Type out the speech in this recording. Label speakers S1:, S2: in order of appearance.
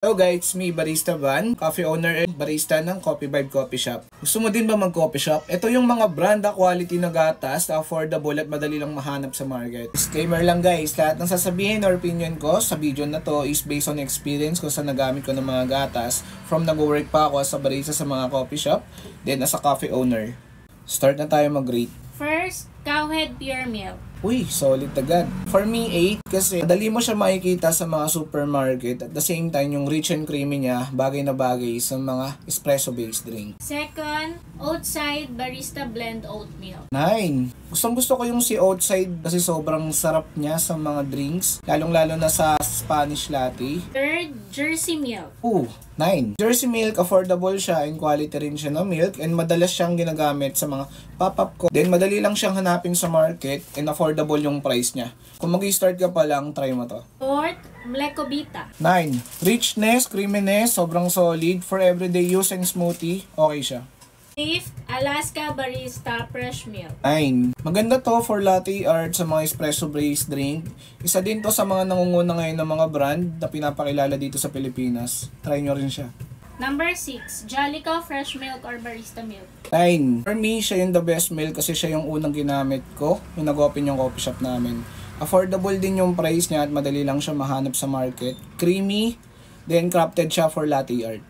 S1: Hello guys, me Barista Van, coffee owner and barista ng Coffee Vibe Coffee Shop. Gusto mo din ba mag-coffee shop? Ito yung mga brand quality na gatas, affordable at madali lang mahanap sa market. Disclaimer lang guys, lahat ng sasabihin or opinion ko sa video na to is based on experience ko sa nagamit ko ng mga gatas from nag-work pa ako as a barista sa mga coffee shop, then as a coffee owner. Start na tayo mag-rate.
S2: First, Cowhead Pure Milk.
S1: Uy, solid agad. For me, 8 kasi madali mo siya makikita sa mga supermarket. At the same time, yung rich and creamy niya, bagay na bagay sa mga espresso-based drink.
S2: Second, Oatside Barista Blend Oat Milk.
S1: 9. Gustong-gusto ko yung si Outside kasi sobrang sarap niya sa mga drinks. Lalong-lalo na sa Spanish latte.
S2: Third, Jersey Milk.
S1: 9. Jersey Milk, affordable siya and quality rin siya na milk and madalas siyang ginagamit sa mga pop-up ko. Then madali lang siyang hanapin sa market and affordable yung price niya. Kung mag-start ka pa lang, try mo to.
S2: Fourth, Mlecovita.
S1: 9. Richness, creaminess, sobrang solid. For everyday use and smoothie, okay siya.
S2: Fifth, Alaska Barista Fresh Milk.
S1: 9. Maganda to for latte art sa mga espresso-based drink. Isa din to sa mga nangunguna ngayon ng mga brand na pinapakilala dito sa Pilipinas. Try nyo rin siya.
S2: Number 6, Jollico Fresh Milk or Barista Milk.
S1: 9. For me, siya yung the best milk kasi siya yung unang ginamit ko yung nag-open yung coffee shop namin. Affordable din yung price niya at madali lang siya mahanap sa market. Creamy, then crafted siya for latte art.